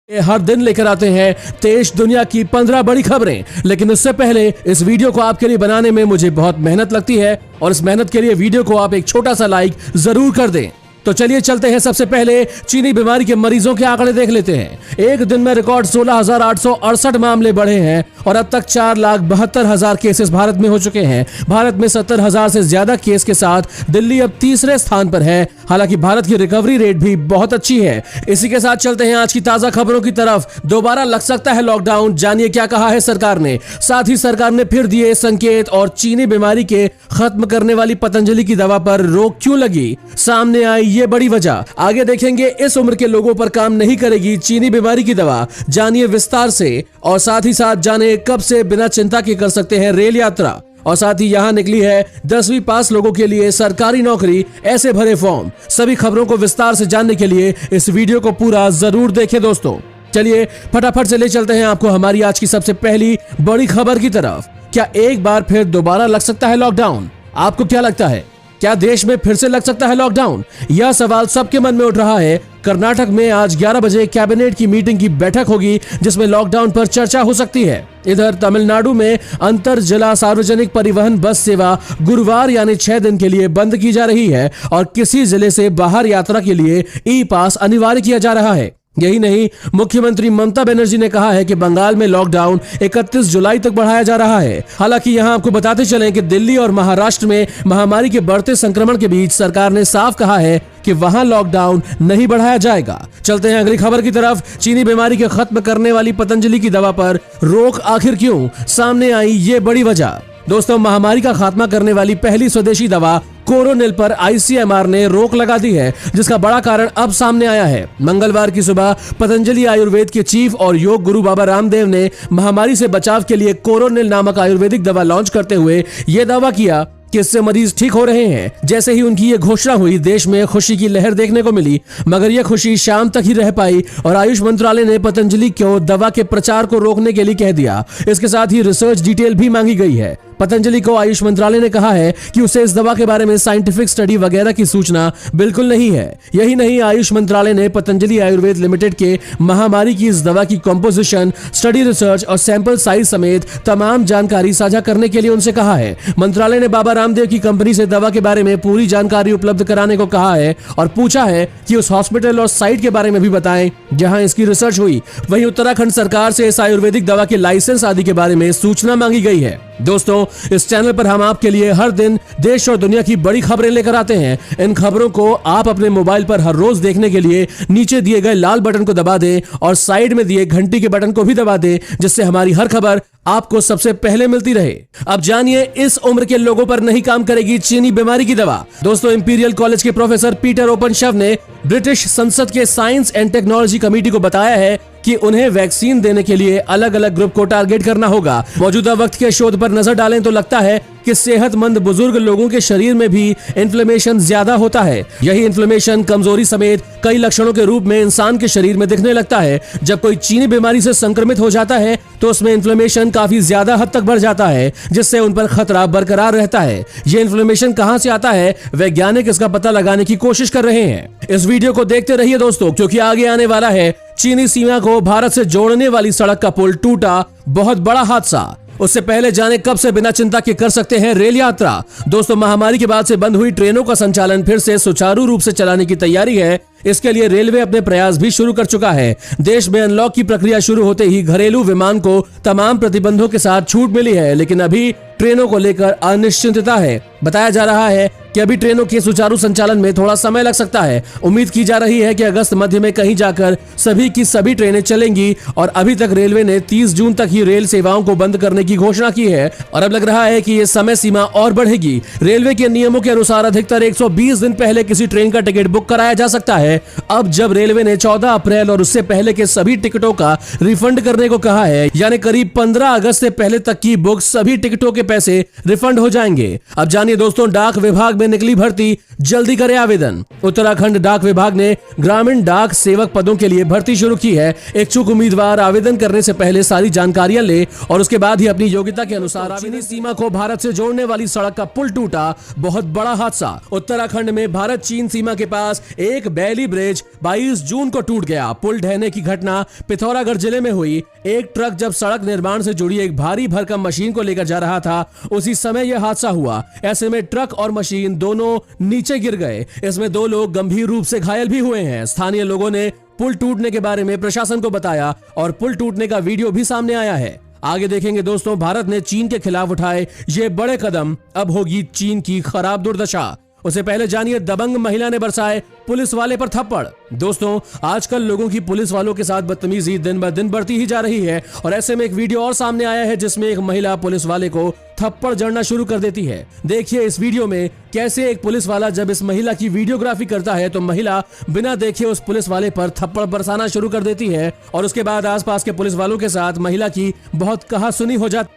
हर दिन लेकर आते हैं देश दुनिया की 15 बड़ी खबरें। लेकिन इससे पहले इस वीडियो को आपके लिए बनाने में मुझे बहुत मेहनत लगती है और इस मेहनत के लिए वीडियो को आप एक छोटा सा लाइक जरूर कर दें। तो चलिए चलते हैं, सबसे पहले चीनी बीमारी के मरीजों के आंकड़े देख लेते हैं। एक दिन में रिकॉर्ड 16,868 मामले बढ़े हैं और अब तक 4,72,000 केसेस भारत में हो चुके हैं। भारत में 70,000 से ज्यादा केस के साथ दिल्ली अब तीसरे स्थान पर है। हालांकि भारत की रिकवरी रेट भी बहुत अच्छी है। इसी के साथ चलते हैं आज की ताजा खबरों की तरफ। दोबारा लग सकता है लॉकडाउन, जानिए क्या कहा है सरकार ने। साथ ही सरकार ने फिर दिए संकेत और चीनी बीमारी के खत्म करने वाली पतंजलि की दवा पर रोक क्यों लगी, सामने आई ये बड़ी वजह। आगे देखेंगे इस उम्र के लोगों पर काम नहीं करेगी चीनी बीमारी की दवा, जानिए विस्तार से। और साथ ही साथ जाने कब से बिना चिंता के कर सकते हैं रेल यात्रा। और साथ ही यहाँ निकली है 10वीं पास लोगों के लिए सरकारी नौकरी, ऐसे भरे फॉर्म। सभी खबरों को विस्तार से जानने के लिए इस वीडियो को पूरा जरूर देखें दोस्तों। चलिए फटाफट से ले चलते हैं आपको हमारी आज की सबसे पहली बड़ी खबर की तरफ। क्या एक बार फिर दोबारा लग सकता है लॉकडाउन? आपको क्या लगता है, क्या देश में फिर से लग सकता है लॉकडाउन? यह सवाल सबके मन में उठ रहा है। कर्नाटक में आज 11 बजे कैबिनेट की मीटिंग की बैठक होगी जिसमें लॉकडाउन पर चर्चा हो सकती है। इधर तमिलनाडु में अंतर जिला सार्वजनिक परिवहन बस सेवा गुरुवार यानी 6 दिन के लिए बंद की जा रही है और किसी जिले से बाहर यात्रा के लिए ई पास अनिवार्य किया जा रहा है। यही नहीं, मुख्यमंत्री ममता बनर्जी ने कहा है कि बंगाल में लॉकडाउन 31 जुलाई तक बढ़ाया जा रहा है। हालांकि यहां आपको बताते चलें कि दिल्ली और महाराष्ट्र में महामारी के बढ़ते संक्रमण के बीच सरकार ने साफ कहा है कि वहां लॉकडाउन नहीं बढ़ाया जाएगा। चलते हैं अगली खबर की तरफ। चीनी बीमारी के खत्म करने वाली पतंजलि की दवा पर रोक आखिर क्यों, सामने आई ये बड़ी वजह। दोस्तों, महामारी का खात्मा करने वाली पहली स्वदेशी दवा कोरोनिल पर आईसीएमआर ने रोक लगा दी है, जिसका बड़ा कारण अब सामने आया है। मंगलवार की सुबह पतंजलि आयुर्वेद के चीफ और योग गुरु बाबा रामदेव ने महामारी से बचाव के लिए कोरोनिल नामक आयुर्वेदिक दवा लॉन्च करते हुए यह दावा किया कि इससे मरीज ठीक हो रहे हैं। जैसे ही उनकी ये घोषणा हुई, देश में खुशी की लहर देखने को मिली, मगर यह खुशी शाम तक ही रह पाई और आयुष मंत्रालय ने पतंजलि को दवा के प्रचार को रोकने के लिए कह दिया। इसके साथ ही रिसर्च डिटेल भी मांगी गई है। पतंजलि को आयुष मंत्रालय ने कहा है कि उसे इस दवा के बारे में साइंटिफिक स्टडी वगैरह की सूचना बिल्कुल नहीं है। यही नहीं, आयुष मंत्रालय ने पतंजलि आयुर्वेद लिमिटेड के महामारी की इस दवा की कंपोजिशन, स्टडी रिसर्च और सैंपल साइज समेत तमाम जानकारी साझा करने के लिए उनसे कहा है। मंत्रालय ने बाबा रामदेव की कंपनी से दवा के बारे में पूरी जानकारी उपलब्ध कराने को कहा है और पूछा है कि उस हॉस्पिटल और साइट के बारे में भी बताएं जहां इसकी रिसर्च हुई। वहीं उत्तराखंड सरकार से इस आयुर्वेदिक दवा के लाइसेंस आदि के बारे में सूचना मांगी गई है। दोस्तों, इस चैनल पर हम आपके लिए हर दिन देश और दुनिया की बड़ी खबरें लेकर आते हैं। इन खबरों को आप अपने मोबाइल पर हर रोज देखने के लिए नीचे दिए गए लाल बटन को दबा दें और साइड में दिए घंटी के बटन को भी दबा दें, जिससे हमारी हर खबर आपको सबसे पहले मिलती रहे। अब जानिए इस उम्र के लोगों पर नहीं काम करेगी चीनी बीमारी की दवा। दोस्तों, इंपीरियल कॉलेज के प्रोफेसर पीटर ओपनशव ने ब्रिटिश संसद के साइंस एंड टेक्नोलॉजी कमेटी को बताया है कि उन्हें वैक्सीन देने के लिए अलग अलग ग्रुप को टारगेट करना होगा। मौजूदा वक्त के शोध पर नजर डालें तो लगता है कि सेहतमंद बुजुर्ग लोगों के शरीर में भी इन्फ्लेमेशन ज्यादा होता है। यही इन्फ्लेमेशन कमजोरी समेत कई लक्षणों के रूप में इंसान के शरीर में दिखने लगता है। जब कोई चीनी बीमारी से संक्रमित हो जाता है तो उसमें इन्फ्लेमेशन काफी ज्यादा हद तक बढ़ जाता है, जिससे उन पर खतरा बरकरार रहता है। ये इन्फ्लेमेशन कहां से आता है, वैज्ञानिक इसका पता लगाने की कोशिश कर रहे हैं। इस वीडियो को देखते रहिए दोस्तों, क्योंकि आगे आने वाला है चीनी सीमा को भारत से जोड़ने वाली सड़क का पुल टूटा, बहुत बड़ा हादसा। उससे पहले जाने कब से बिना चिंता के कर सकते हैं रेल यात्रा। दोस्तों, महामारी के बाद से बंद हुई ट्रेनों का संचालन फिर से सुचारू रूप से चलाने की तैयारी है। इसके लिए रेलवे अपने प्रयास भी शुरू कर चुका है। देश में अनलॉक की प्रक्रिया शुरू होते ही घरेलू विमान को तमाम प्रतिबंधों के साथ छूट मिली है, लेकिन अभी ट्रेनों को लेकर अनिश्चितता है। बताया जा रहा है कि अभी ट्रेनों के सुचारू संचालन में थोड़ा समय लग सकता है। उम्मीद की जा रही है कि अगस्त मध्य में कहीं जाकर सभी की सभी ट्रेनें चलेंगी और अभी तक रेलवे ने 30 जून तक ही रेल सेवाओं को बंद करने की घोषणा की है और अब लग रहा है कि ये समय सीमा और बढ़ेगी। रेलवे के नियमों के अनुसार अधिकतर 120 दिन पहले किसी ट्रेन का टिकट बुक कराया जा सकता है। अब जब रेलवे ने 14 अप्रैल और उससे पहले के सभी टिकटों का रिफंड करने को कहा है, यानी करीब 15 अगस्त से पहले तक की बुक सभी टिकटों के पैसे रिफंड हो जाएंगे। अब जानिए दोस्तों, डाक विभाग में निकली भर्ती, जल्दी करें आवेदन। उत्तराखंड डाक विभाग ने ग्रामीण डाक सेवक पदों के लिए भर्ती शुरू की है। इच्छुक उम्मीदवार आवेदन करने से पहले सारी जानकारियां ले और उसके बाद ही अपनी योग्यता के अनुसार चीनी सीमा को भारत से जोड़ने वाली सड़क का पुल टूटा, बहुत बड़ा हादसा। उत्तराखंड में भारत चीन सीमा के पास एक बैली ब्रिज 22 जून को टूट गया। पुल ढहने की घटना पिथौरागढ़ जिले में हुई। एक ट्रक जब सड़क निर्माण से जुड़ी एक भारी भरकम मशीन को लेकर जा रहा था, उसी समय यह हादसा हुआ। ऐसे में ट्रक और मशीन दोनों नीचे गिर गए। इसमें 2 लोग गंभीर रूप से घायल भी हुए हैं। स्थानीय लोगों ने पुल टूटने के बारे में प्रशासन को बताया और पुल टूटने का वीडियो भी सामने आया है। आगे देखेंगे दोस्तों, भारत ने चीन के खिलाफ उठाए ये बड़े कदम, अब होगी चीन की खराब दुर्दशा। उससे पहले जानिए, दबंग महिला ने बरसाए पुलिस वाले पर थप्पड़। दोस्तों, आजकल लोगों की पुलिस वालों के साथ बदतमीजी दिन ब दिन बढ़ती ही जा रही है और ऐसे में एक वीडियो और सामने आया है जिसमें एक महिला पुलिस वाले को थप्पड़ जड़ना शुरू कर देती है। देखिए इस वीडियो में कैसे एक पुलिस वाला जब इस महिला की वीडियोग्राफी करता है तो महिला बिना देखे उस पुलिस वाले पर थप्पड़ बरसाना शुरू कर देती है और उसके बाद आसपास के पुलिस वालों के साथ महिला की बहुत कहासुनी हो जाती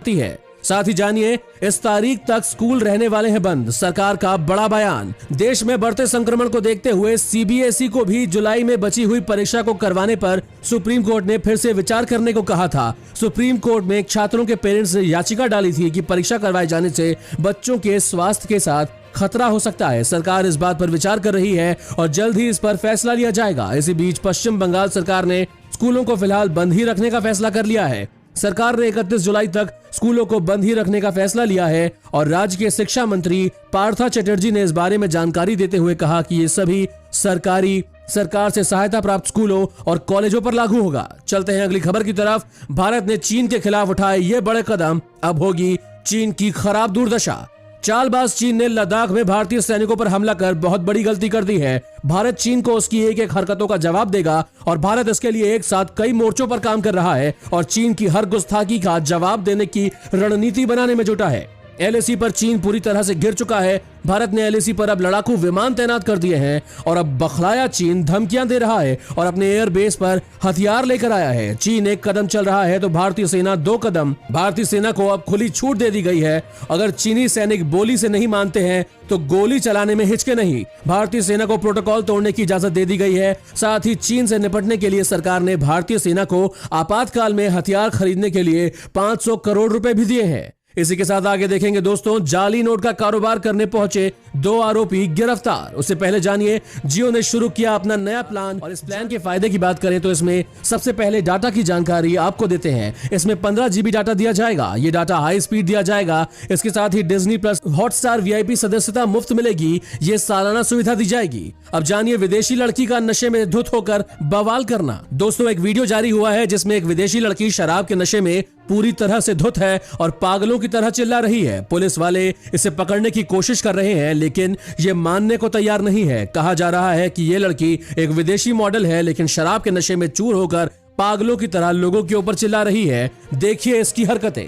है। साथ ही जानिए, इस तारीख तक स्कूल रहने वाले हैं बंद, सरकार का बड़ा बयान। देश में बढ़ते संक्रमण को देखते हुए सीबीएसई को भी जुलाई में बची हुई परीक्षा को करवाने पर सुप्रीम कोर्ट ने फिर से विचार करने को कहा था। सुप्रीम कोर्ट में छात्रों के पेरेंट्स ने याचिका डाली थी कि परीक्षा करवाए जाने से बच्चों के स्वास्थ्य के साथ खतरा हो सकता है। सरकार इस बात पर विचार कर रही है और जल्द ही इस पर फैसला लिया जाएगा। इसी बीच पश्चिम बंगाल सरकार ने स्कूलों को फिलहाल बंद ही रखने का फैसला कर लिया है। सरकार ने 31 जुलाई तक स्कूलों को बंद ही रखने का फैसला लिया है और राज्य के शिक्षा मंत्री पार्था चटर्जी ने इस बारे में जानकारी देते हुए कहा कि ये सभी सरकार से सहायता प्राप्त स्कूलों और कॉलेजों पर लागू होगा। चलते हैं अगली खबर की तरफ। भारत ने चीन के खिलाफ उठाए ये बड़े कदम, अब होगी चीन की खराब दुर्दशा। चालबाज चीन ने लद्दाख में भारतीय सैनिकों पर हमला कर बहुत बड़ी गलती कर दी है। भारत चीन को उसकी एक एक हरकतों का जवाब देगा और भारत इसके लिए एक साथ कई मोर्चों पर काम कर रहा है और चीन की हर गुस्ताखी का जवाब देने की रणनीति बनाने में जुटा है। एलएसी पर चीन पूरी तरह से गिर चुका है। भारत ने एलएसी पर अब लड़ाकू विमान तैनात कर दिए हैं और अब बखलाया चीन धमकियां दे रहा है और अपने एयर बेस पर हथियार लेकर आया है। चीन एक कदम चल रहा है तो भारतीय सेना 2 कदम। भारतीय सेना को अब खुली छूट दे दी गई है। अगर चीनी सैनिक बोली से नहीं मानते हैं तो गोली चलाने में हिचके नहीं। भारतीय सेना को प्रोटोकॉल तोड़ने की इजाजत दे दी गई है। साथ ही चीन से निपटने के लिए सरकार ने भारतीय सेना को आपातकाल में हथियार खरीदने के लिए 500 करोड़ रुपए भी दिए हैं। इसी के साथ आगे देखेंगे दोस्तों, जाली नोट का कारोबार करने पहुंचे 2 आरोपी गिरफ्तार। उससे पहले जानिए, जियो ने शुरू किया अपना नया प्लान और इस प्लान के फायदे की बात करें तो इसमें सबसे पहले डाटा की जानकारी आपको देते हैं। इसमें 15 GB डाटा दिया जाएगा। ये डाटा हाई स्पीड दिया जाएगा। इसके साथ ही डिज्नी प्लस हॉटस्टार VIP सदस्यता मुफ्त मिलेगी। ये सालाना सुविधा दी जाएगी। अब जानिए, विदेशी लड़की का नशे में धुत होकर बवाल करना। दोस्तों, एक वीडियो जारी हुआ है जिसमें एक विदेशी लड़की शराब के नशे में पूरी तरह से धुत है और पागलों की तरह चिल्ला रही है। पुलिस वाले इसे पकड़ने की कोशिश कर रहे हैं लेकिन ये मानने को तैयार नहीं है। कहा जा रहा है कि ये लड़की एक विदेशी मॉडल है लेकिन शराब के नशे में चूर होकर पागलों की तरह लोगों के ऊपर चिल्ला रही है। देखिए इसकी हरकतें।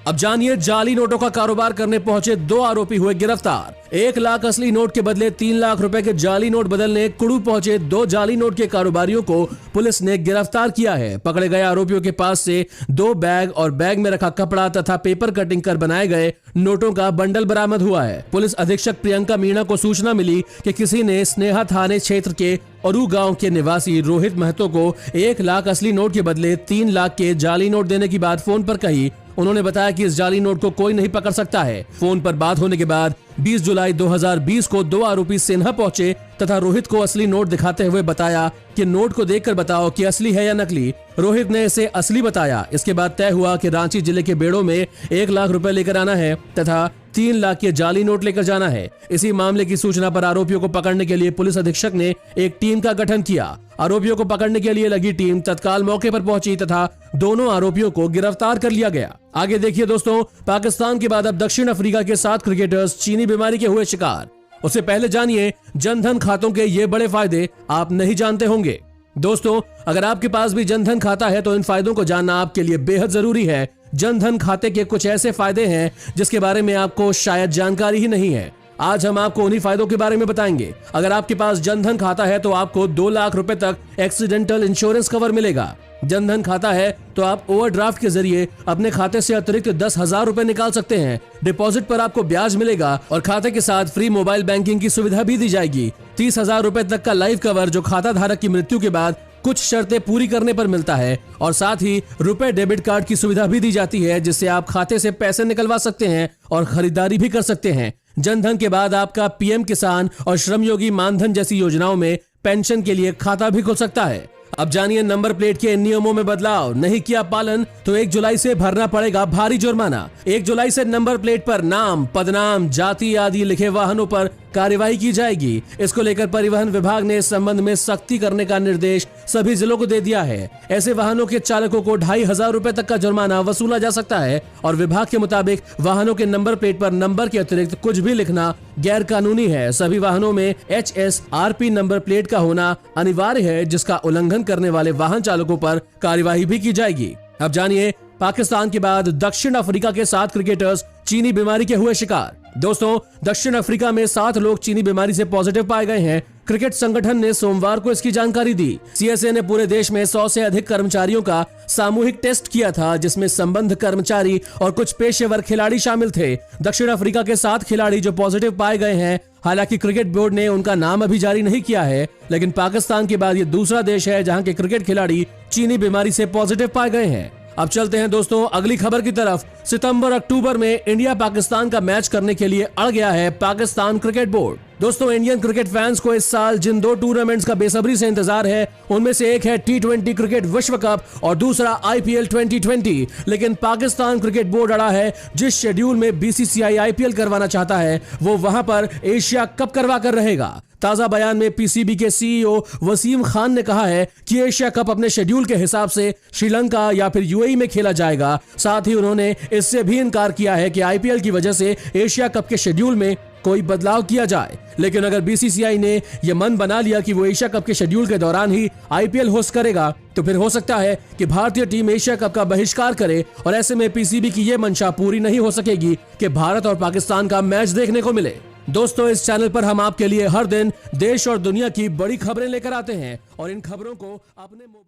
अब जानिए, जाली नोटों का कारोबार करने पहुंचे 2 आरोपी हुए गिरफ्तार। 1 लाख असली नोट के बदले 3 लाख रुपए के जाली नोट बदलने कुड़ू पहुंचे 2 जाली नोट के कारोबारियों को पुलिस ने गिरफ्तार किया है। पकड़े गए आरोपियों के पास से 2 बैग और बैग में रखा कपड़ा तथा पेपर कटिंग कर बनाए गए नोटों का बंडल बरामद हुआ है। पुलिस अधीक्षक प्रियंका मीणा को सूचना मिली कि किसी ने स्नेहा थाने क्षेत्र के औरू गांव के निवासी रोहित महतो को 1 लाख असली नोट के बदले 3 लाख के जाली नोट देने की बात फोन पर कही। उन्होंने बताया कि इस जाली नोट को कोई नहीं पकड़ सकता है। फोन पर बात होने के बाद 20 जुलाई 2020 को 2 आरोपी सेन्हा पहुंचे तथा रोहित को असली नोट दिखाते हुए बताया कि नोट को देखकर बताओ कि असली है या नकली। रोहित ने इसे असली बताया। इसके बाद तय हुआ कि रांची जिले के बेड़ो में 1 लाख रुपए लेकर आना है तथा 3 लाख के जाली नोट लेकर जाना है। इसी मामले की सूचना पर आरोपियों को पकड़ने के लिए पुलिस अधीक्षक ने एक टीम का गठन किया। आरोपियों को पकड़ने के लिए लगी टीम तत्काल मौके पर पहुंची तथा दोनों आरोपियों को गिरफ्तार कर लिया गया। आगे देखिए दोस्तों, पाकिस्तान के बाद अब दक्षिण अफ्रीका के 7 क्रिकेटर्स चीनी बीमारी के हुए शिकार। उससे पहले जानिए, जनधन खातों के ये बड़े फायदे आप नहीं जानते होंगे। दोस्तों, अगर आपके पास भी जनधन खाता है तो इन फायदों को जानना आपके लिए बेहद जरूरी है। जनधन खाते के कुछ ऐसे फायदे हैं जिसके बारे में आपको शायद जानकारी ही नहीं है। आज हम आपको उन्हीं फायदों के बारे में बताएंगे। अगर आपके पास जनधन खाता है तो आपको 2 लाख रुपए तक एक्सीडेंटल इंश्योरेंस कवर मिलेगा। जनधन खाता है तो आप ओवरड्राफ्ट के जरिए अपने खाते से अतिरिक्त 10,000 रुपए निकाल सकते हैं। डिपॉजिट पर आपको ब्याज मिलेगा और खाते के साथ फ्री मोबाइल बैंकिंग की सुविधा भी दी जाएगी। 30,000 रुपए तक का लाइफ कवर जो खाता धारक की मृत्यु के बाद कुछ शर्तें पूरी करने पर मिलता है और साथ ही रुपए डेबिट कार्ड की सुविधा भी दी जाती है जिससे आप खाते से पैसे निकलवा सकते हैं और खरीदारी भी कर सकते हैं। जनधन के बाद आपका पीएम किसान और श्रमयोगी मानधन जैसी योजनाओं में पेंशन के लिए खाता भी खुल सकता है। अब जानिए नंबर प्लेट के नियमों में बदलाव। नहीं किया पालन तो 1 जुलाई से भरना पड़ेगा भारी जुर्माना। 1 जुलाई से नंबर प्लेट पर नाम, पदनाम, जाति आदि लिखे वाहनों पर कार्यवाही की जाएगी। इसको लेकर परिवहन विभाग ने इस संबंध में सख्ती करने का निर्देश सभी जिलों को दे दिया है। ऐसे वाहनों के चालकों को 2,500 रुपए तक का जुर्माना वसूला जा सकता है और विभाग के मुताबिक वाहनों के नंबर प्लेट पर नंबर के अतिरिक्त कुछ भी लिखना गैर कानूनी है। सभी वाहनों में HSRP नंबर प्लेट का होना अनिवार्य है, जिसका उल्लंघन करने वाले वाहन चालकों पर कार्यवाही भी की जाएगी। अब जानिए पाकिस्तान के बाद दक्षिण अफ्रीका के 7 क्रिकेटर्स चीनी बीमारी के हुए शिकार। दोस्तों, दक्षिण अफ्रीका में 7 लोग चीनी बीमारी से पॉजिटिव पाए गए हैं। क्रिकेट संगठन ने सोमवार को इसकी जानकारी दी। CSA ने पूरे देश में 100 से अधिक कर्मचारियों का सामूहिक टेस्ट किया था, जिसमें संबद्ध कर्मचारी और कुछ पेशेवर खिलाड़ी शामिल थे। दक्षिण अफ्रीका के 7 खिलाड़ी जो पॉजिटिव पाए गए हैं, हालांकि क्रिकेट बोर्ड ने उनका नाम अभी जारी नहीं किया है, लेकिन पाकिस्तान के बाद ये दूसरा देश है जहां के क्रिकेट खिलाड़ी चीनी बीमारी से पॉजिटिव पाए गए हैं। अब चलते हैं दोस्तों अगली खबर की तरफ। सितंबर-अक्टूबर में इंडिया पाकिस्तान का मैच करने के लिए अड़ गया है पाकिस्तान क्रिकेट बोर्ड। दोस्तों, इंडियन क्रिकेट फैंस को इस साल जिन 2 टूर्नामेंट्स का बेसब्री से इंतजार है, उनमें से एक है T20 क्रिकेट विश्व कप और दूसरा IPL 2020। लेकिन पाकिस्तान क्रिकेट बोर्ड अड़ा है। जिस शेड्यूल में BCCI IPL करवाना चाहता है, वो वहां पर एशिया कप करवा कर रहेगा। ताजा बयान में PCB के CEO वसीम खान ने कहा है कि एशिया कप अपने शेड्यूल के हिसाब से श्रीलंका या फिर UAE में खेला जाएगा। साथ ही उन्होंने इससे भी इनकार किया है कि IPL की वजह से एशिया कप के शेड्यूल में कोई बदलाव किया जाए। लेकिन अगर BCCI ने यह मन बना लिया कि वो एशिया कप के शेड्यूल के दौरान ही IPL होस्ट करेगा, तो फिर हो सकता है कि भारतीय टीम एशिया कप का बहिष्कार करे और ऐसे में PCB की ये मंशा पूरी नहीं हो सकेगी कि भारत और पाकिस्तान का मैच देखने को मिले। दोस्तों, इस चैनल पर हम आपके लिए हर दिन देश और दुनिया की बड़ी खबरें लेकर आते हैं और इन खबरों को अपने मोबाइल